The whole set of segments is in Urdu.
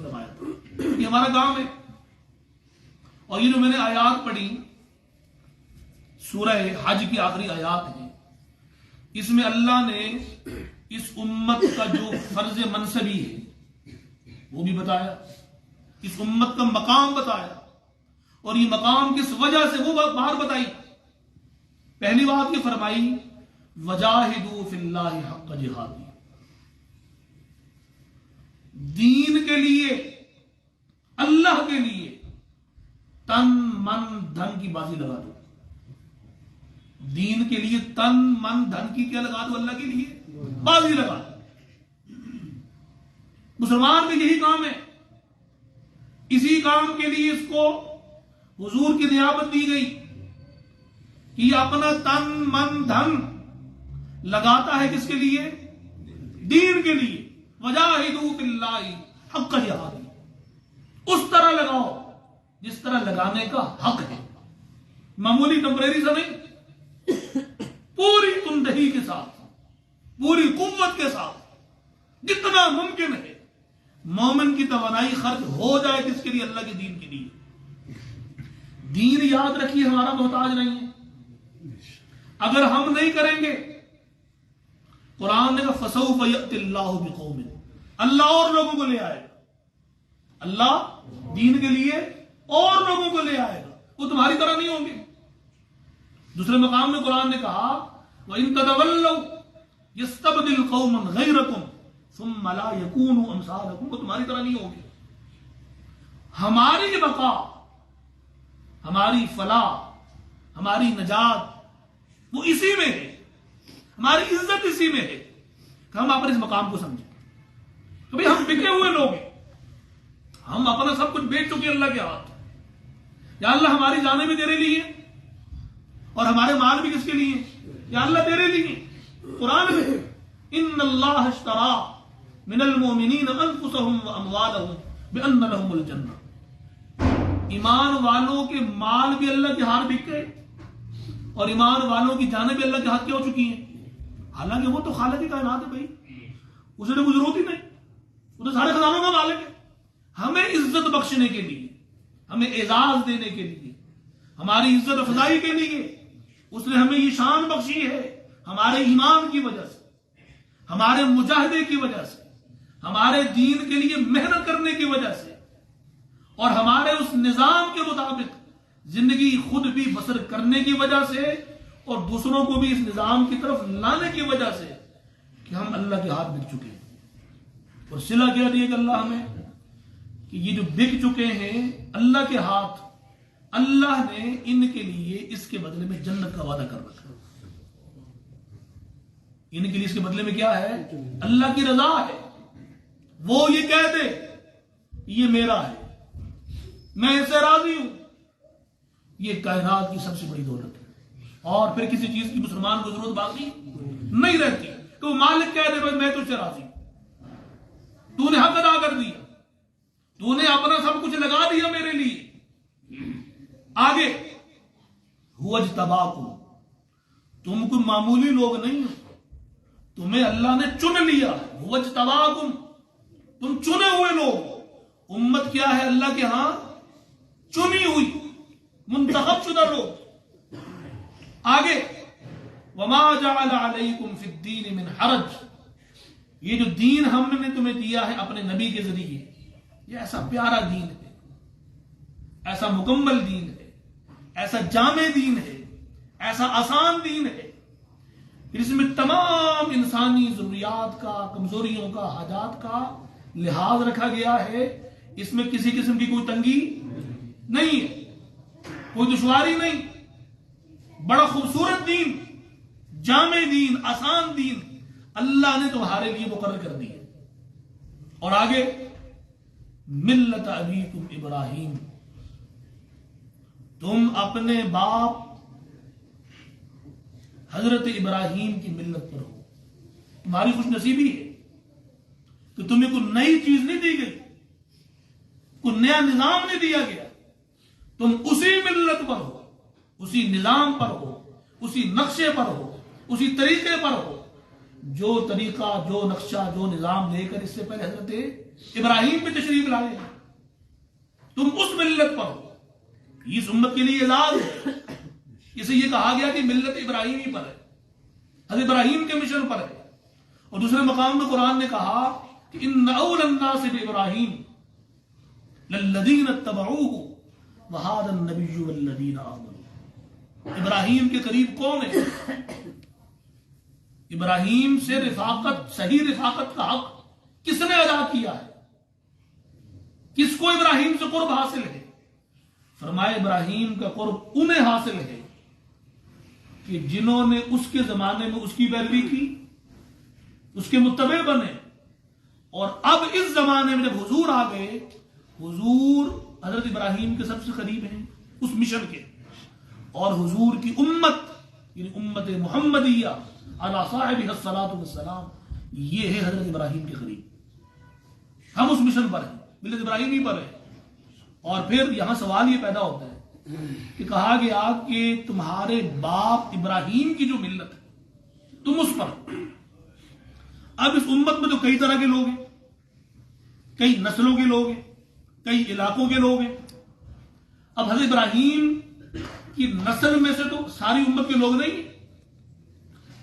فرمایا تھا. یہ ہمارا کام ہے. اور یہ جو میں نے آیات پڑھی سورہ حج کی آخری آیات ہیں، اس میں اللہ نے اس امت کا جو فرض منصبی ہے وہ بھی بتایا، اس امت کا مقام بتایا، اور یہ مقام کس وجہ سے وہ بات بتائی. پہلی بات یہ فرمائی وجاہدوا فی اللہ حق جہادی، دین کے لیے، اللہ کے لیے تن من دھن کی بازی لگا دو. دین کے لیے تن من دھن کی کیا لگا دو؟ اللہ کے لیے بازی لگا دو. مسلمان کا یہی کام ہے. اسی کام کے لیے اس کو حضور کی نیابت دی گئی کہ یہ اپنا تن من دھن لگاتا ہے کس کے لیے؟ دین کے لیے. وجاہدوا فی اللہ حق جہادی، اس طرح لگاؤ جس طرح لگانے کا حق ہے. معمولی ٹمپریری سا نہیں، پوری تندہی کے ساتھ، پوری قوت کے ساتھ، جتنا ممکن ہے مومن کی توانائی خرچ ہو جائے کس کے لیے؟ اللہ کے دین کے لیے. دین یاد رکھیے ہمارا محتاج نہیں ہے. اگر ہم نہیں کریں گے، قرآن نے کہا فَسَوْفَ يَأْتِ اللَّهُ بِقَوْمٍ، اللہ اور لوگوں کو لے آئے گا. اللہ دین کے لیے اور لوگوں کو لے آئے گا، وہ تمہاری طرح نہیں ہوں گے. دوسرے مقام میں قرآن نے کہا وَإِن تَتَوَلَّوْا يَسْتَبْدِلْ قَوْمًا غَيْرَكُمْ ثُمَّ لَا يَكُونُوا أَمْثَالَكُمْ، وہ تمہاری طرح نہیں ہوں گے. ہماری بقا، ہماری فلاح، ہماری نجات وہ اسی میں ہے، ہماری عزت اسی میں ہے کہ ہم اپنے اس مقام کو سمجھیں. کبھی ہم بکے ہوئے لوگ ہیں، ہم اپنا سب کچھ بیچ چکے اللہ کے ہاتھ. یا اللہ ہماری جانیں بھی تیرے لیے اور ہمارے مال بھی کس کے لیے؟ یا اللہ تیرے لیے. قرآن میں ان اللہ اشترى من المؤمنین انفسهم واموالهم بان لهم الجنہ، ایمان والوں کے مال بھی اللہ کے ہاتھ بک گئے اور ایمان والوں کی جانیں بھی اللہ کے ہاتھ کیا ہو چکی ہیں. حالانکہ وہ تو خالق کائنات ہے بھائی، اسے تو کوئی ضرورت ہی نہیں، وہ تو سارے خزانوں کا مالک ہے. ہمیں عزت بخشنے کے لیے، ہمیں اعزاز دینے کے لیے، ہماری عزت افزائی کے لیے اس نے ہمیں یہ شان بخشی ہے ہمارے ایمان کی وجہ سے، ہمارے مجاہدے کی وجہ سے، ہمارے دین کے لیے محنت کرنے کی وجہ سے، اور ہمارے اس نظام کے مطابق زندگی خود بھی بسر کرنے کی وجہ سے، اور دوسروں کو بھی اس نظام کی طرف لانے کی وجہ سے کہ ہم اللہ کے ہاتھ بک چکے ہیں. اور صلہ کیا دیے کہ اللہ ہمیں کہ یہ جو بک چکے ہیں اللہ کے ہاتھ، اللہ نے ان کے لیے اس کے بدلے میں جنت کا وعدہ کر رکھا. ان کے لیے اس کے بدلے میں کیا ہے؟ اللہ کی رضا ہے. وہ یہ کہہ دے یہ میرا ہے، میں اس سے راضی ہوں. یہ کائنات کی سب سے بڑی دولت ہے. اور پھر کسی چیز کی مسلمان کو ضرورت باقی نہیں رہتی کہ وہ مالک کہہ دے بھائی میں تجھ سے راضی ہوں، تو نے حق ادا کر دیا، تو نے اپنا سب کچھ لگا دیا میرے لیے. آگے هو اجتباکم، تم کوئی معمولی لوگ نہیں ہو، تمہیں اللہ نے چن لیا. هو اجتباکم، تم چنے ہوئے لوگ. امت کیا ہے؟ اللہ کے ہاں چنی ہوئی، منتخب شدہ لوگ. آگے وما جعل علیکم فی الدین من حرج، یہ جو دین ہم نے تمہیں دیا ہے اپنے نبی کے ذریعے، یہ ایسا پیارا دین ہے، ایسا مکمل دین ہے، ایسا جامع دین ہے، ایسا آسان دین ہے، اس میں تمام انسانی ضروریات کا، کمزوریوں کا، حاجات کا لحاظ رکھا گیا ہے. اس میں کسی قسم کی کوئی تنگی نہیں ہے، کوئی دشواری نہیں. بڑا خوبصورت دین، جامع دین، آسان دین اللہ نے تمہارے لیے مقرر کر دی ہے. اور آگے ملت ابیکم ابراہیم، تم اپنے باپ حضرت ابراہیم کی ملت پر ہو. تمہاری خوش نصیبی ہے کہ تمہیں کوئی نئی چیز نہیں دی گئی، کوئی نیا نظام نہیں دیا گیا. تم اسی ملت پر ہو، اسی نظام پر ہو، اسی نقشے پر ہو، اسی طریقے پر ہو جو طریقہ، جو نقشہ، جو نظام لے کر اس سے پہلے حضرت ابراہیم پہ تشریف لائے ہیں، تم اس ملت پر ہو، اس امت کے لیے اعزاز ہے۔ اسے یہ کہا گیا کہ ملت ابراہیمی پر ہے، حضرت ابراہیم کے مشن پر ہے۔ اور دوسرے مقام میں قرآن نے کہا کہ ان اول الناس بابراہیم للذین اتبعوه وهذا النبی والذین آمنوا۔ ابراہیم کے قریب کون ہے؟ ابراہیم سے رفاقت، صحیح رفاقت کا حق کس نے ادا کیا ہے؟ کس کو ابراہیم سے قرب حاصل ہے؟ فرمائے ابراہیم کا قرب انہیں حاصل ہے کہ جنہوں نے اس کے زمانے میں اس کی پیروی کی، اس کے متبع بنے، اور اب اس زمانے میں جب حضور آ گئے، حضور حضرت ابراہیم کے سب سے قریب ہیں اس مشن کے، اور حضور کی امت یعنی امت محمدیہ علی صاحبہ الصلاۃ والسلام، یہ ہے حضرت ابراہیم کے قریب۔ ہم اس مشن پر ہیں، ملت ابراہیمی پر ہے۔ اور پھر یہاں سوال یہ پیدا ہوتا ہے کہ کہا گیا کہ تمہارے باپ ابراہیم کی جو ملت ہے تم اس پر۔ اب اس امت میں تو کئی طرح کے لوگ ہیں، کئی نسلوں کے لوگ ہیں، کئی علاقوں کے لوگ ہیں۔ اب حضرت ابراہیم کی نسل میں سے تو ساری امت کے لوگ نہیں،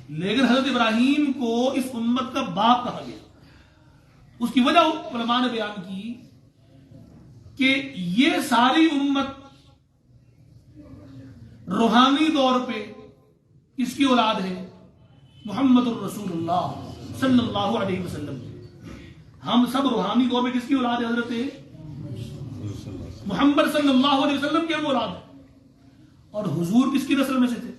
لیکن حضرت ابراہیم کو اس امت کا باپ کہا گیا۔ اس کی وجہ علماء نے بیان کی کہ یہ ساری امت روحانی طور پہ کس کی اولاد ہے؟ محمد الرسول اللہ صلی اللہ علیہ وسلم۔ ہم سب روحانی طور پہ کس کی اولاد ہے؟ حضرت محمد صلی اللہ علیہ وسلم کے ہم اولاد ہیں۔ اور حضور کس کی نسل میں سے تھے؟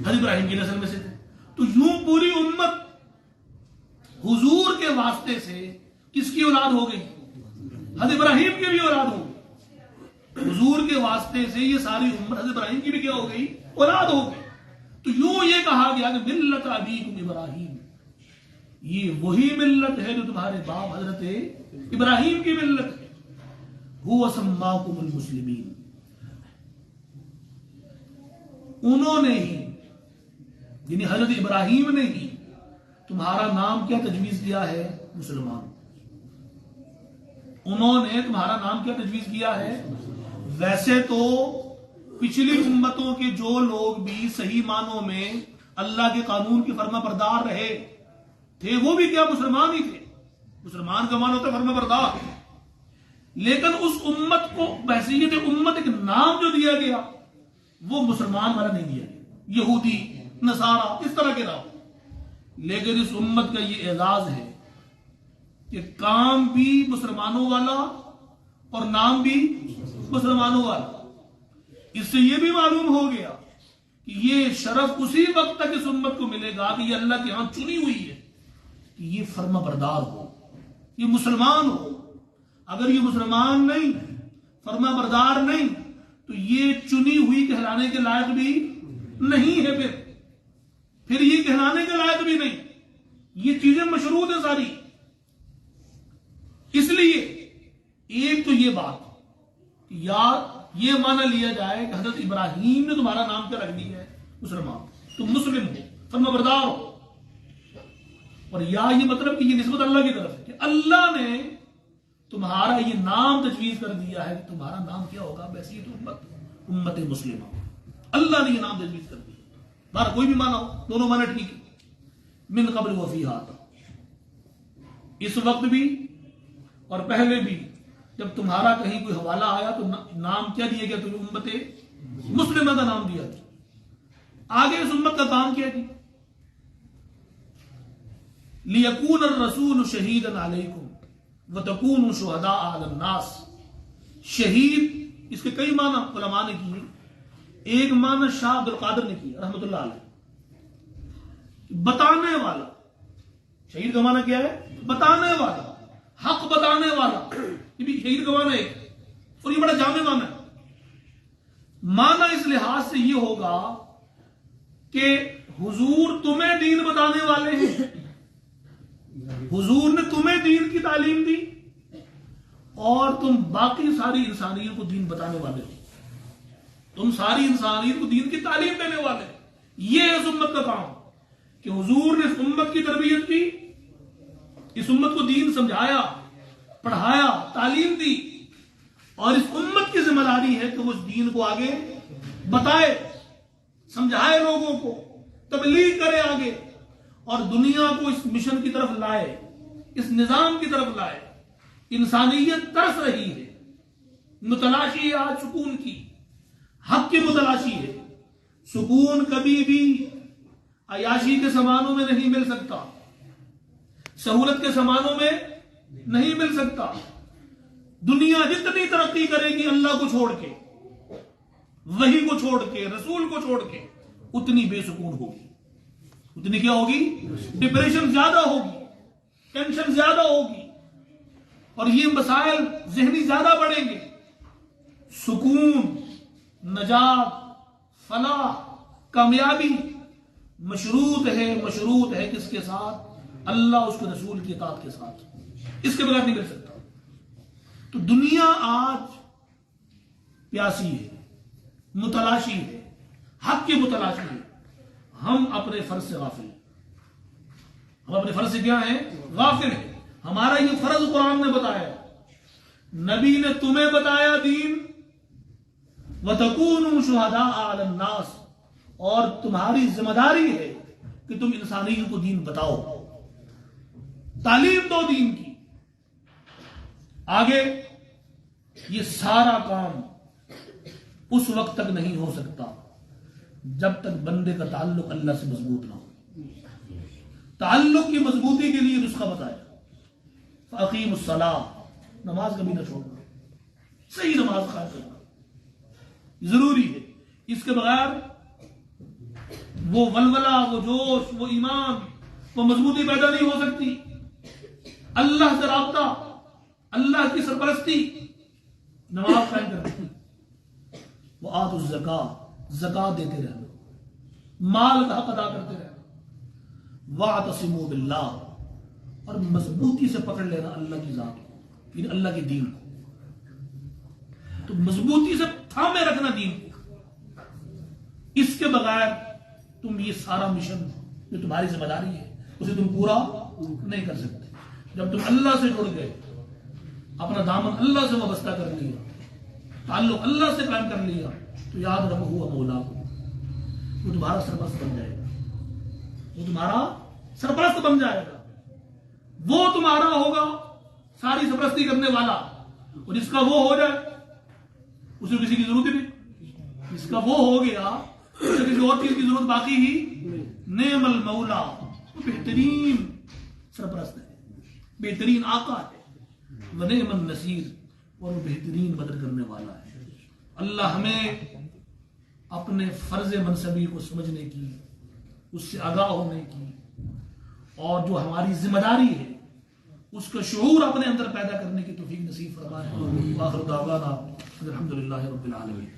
حضرت ابراہیم کی نسل میں سے تھے۔ تو یوں پوری امت حضور کے واسطے سے کس کی اولاد ہو گئی؟ حضرت ابراہیم کی بھی اولاد ہو گئی۔ حضور کے واسطے سے یہ ساری امت حضرت ابراہیم کی بھی کیا ہو گئی؟ اولاد ہو گئی۔ تو یوں یہ کہا گیا کہ ملت ابیکم ابراہیم، یہ وہی ملت ہے جو تمہارے باپ حضرت ابراہیم کی ملت ہے۔ هو سماکم المسلمین، انہوں نے ہی یعنی حضرت ابراہیم نے ہی تمہارا نام کیا تجویز کیا ہے؟ مسلمان۔ انہوں نے تمہارا نام کیا تجویز کیا ہے؟ ویسے تو پچھلی امتوں کے جو لوگ بھی صحیح معنوں میں اللہ کے قانون کی فرما بردار رہے تھے وہ بھی کیا مسلمان ہی تھے۔ مسلمان کا معنی ہوتا ہے فرما بردار، لیکن اس امت کو بحیثیت امت ایک نام جو دیا گیا وہ مسلمان والا نہیں دیا گیا، یہودی، نصارہ، اس طرح کے نام۔ لیکن اس امت کا یہ اعزاز ہے کہ کام بھی مسلمانوں والا اور نام بھی مسلمانوں والا۔ اس سے یہ بھی معلوم ہو گیا کہ یہ شرف اسی وقت تک اس امت کو ملے گا کہ یہ اللہ کے ہاں چنی ہوئی ہے کہ یہ فرما بردار ہو، یہ مسلمان ہو۔ اگر یہ مسلمان نہیں، فرما بردار نہیں، تو یہ چنی ہوئی کہلانے کے لائق بھی نہیں ہے۔ پھر یہ کہلانے کے لائق بھی نہیں۔ یہ چیزیں مشروط ہیں ساری۔ اس لیے ایک تو یہ بات یا یہ معنی لیا جائے کہ حضرت ابراہیم نے تمہارا نام کیا رکھ دیا ہے؟ مسلمان، تم مسلم ہو، فرما بردار ہو۔ اور یا یہ مطلب کہ یہ نسبت اللہ کی طرف ہے کہ اللہ نے تمہارا یہ نام تجویز کر دیا ہے کہ تمہارا نام کیا ہوگا؟ بحیثیت امت مسلمہ، اللہ نے یہ نام تجویز کر دیا۔ بارہ کوئی بھی معنی ہو، دونوں معنی ٹھیک ہے۔ من قبل وفی ہاتھ، اس وقت بھی اور پہلے بھی جب تمہارا کہیں کوئی حوالہ آیا تو نام کیا دیا گیا؟ تمہیں امت مسلمہ کا نام دیا گیا۔ آگے اس امت کا کام کیا جی؟ لِيَكُونَ الرَّسُولُ شَهِيدًا عَلَيْكُمْ وَتَكُونُوا شُهَدَاءَ عَلَى النَّاسِ۔ شہید اس کے کئی معنی علماء نے کیے۔ ایک معنی شاہ عبد القادر نے کیا رحمت اللہ علیہ، بتانے والا۔ شہید کا معنی کیا ہے؟ بتانے والا، حق بتانے والا۔ یہ بھی شہید کا معنی ہے اور یہ بڑا جامع معنی ہے۔ معنی اس لحاظ سے یہ ہوگا کہ حضور تمہیں دین بتانے والے ہیں، حضور نے تمہیں دین کی تعلیم دی اور تم باقی ساری انسانیت کو دین بتانے والے ہو، تم ساری انسانیت کو دین کی تعلیم دینے والے۔ یہ اس امت کا کام کہ حضور نے اس امت کی تربیت کی، اس امت کو دین سمجھایا، پڑھایا، تعلیم دی، اور اس امت کی ذمہ داری ہے کہ وہ اس دین کو آگے بتائے، سمجھائے، لوگوں کو تبلیغ کرے آگے، اور دنیا کو اس مشن کی طرف لائے، اس نظام کی طرف لائے۔ انسانیت ترس رہی ہے، متلاشی ہے آج سکون کی، حق کی متلاشی ہے۔ سکون کبھی بھی عیاشی کے سامانوں میں نہیں مل سکتا، سہولت کے سامانوں میں نہیں مل سکتا۔ دنیا جتنی ترقی کرے گی اللہ کو چھوڑ کے، وحی کو چھوڑ کے، رسول کو چھوڑ کے، اتنی بے سکون ہوگی، اتنی کیا ہوگی؟ ڈپریشن زیادہ ہوگی، ٹینشن زیادہ ہوگی، اور یہ مسائل ذہنی زیادہ بڑھیں گے۔ سکون، نجات، فلاح، کامیابی مشروط ہے کس کے ساتھ؟ اللہ اس کے رسول کی اطاعت کے ساتھ، اس کے بغیر نہیں مل سکتا۔ تو دنیا آج پیاسی ہے، متلاشی ہے، حق کی متلاشی ہے۔ ہم اپنے فرض سے غافل ہیں، ہم اپنے فرض سے کیا ہیں؟ غافل ہیں۔ ہمارا یہ فرض قرآن نے بتایا، نبی نے تمہیں بتایا دین، وَتَكُونُوا شُهَدَاءَ عَلَى النَّاسِ، اور تمہاری ذمہ داری ہے کہ تم انسانیت کو دین بتاؤ، تعلیم دو دین کی۔ آگے یہ سارا کام اس وقت تک نہیں ہو سکتا جب تک بندے کا تعلق اللہ سے مضبوط نہ ہو۔ تعلق کی مضبوطی کے لیے نسخہ بتایا، فَأَقِيمُوا الصَّلَاةَ، نماز کبھی نہ چھوڑنا، صحیح نماز قائم کرنا ضروری ہے۔ اس کے بغیر وہ ولولہ، وہ جوش، وہ ایمان، وہ مضبوطی پیدا نہیں ہو سکتی۔ اللہ سے رابطہ، اللہ کی سرپرستی، نماز قائم کرنا، وآتوا الزکاۃ، زکات دیتے رہنا، مال کا حق ادا کرتے رہنا، واعتصموا باللہ، اور مضبوطی سے پکڑ لینا اللہ کی ذات کو، یعنی اللہ کے دین کو۔ تو مضبوطی سے تھامے رکھنا دین کو، اس کے بغیر تم یہ سارا مشن جو تمہاری ذمہ داری ہے اسے تم پورا نہیں کر سکتے۔ جب تم اللہ سے جڑ گئے، اپنا دامن اللہ سے وابستہ کر لیا، تعلق اللہ سے قائم کر لیا، تو یاد رکھو ہوا مولا کو، وہ تمہارا سرپرست بن جائے گا، وہ تمہارا سرپرست بن جائے گا، وہ تمہارا ہوگا ساری سرپرستی کرنے والا، اور جس کا وہ ہو جائے اسے کسی کی ضرورت ہی نہیں، جس کا وہ ہو گیا اسے کسی اور چیز کی ضرورت باقی ہی۔ نعم المولا، وہ بہترین سرپرست ہے، بہترین آقا ہے، ونعم النصیر، اور وہ بہترین مدد کرنے والا ہے۔ اللہ ہمیں اپنے فرض منصبی کو سمجھنے کی، اس سے آگاہ ہونے کی، اور جو ہماری ذمہ داری ہے اس کا شعور اپنے اندر پیدا کرنے کی توفیق نصیب فرمائے۔ وآخر دعوانا الحمدللہ رب العالمین۔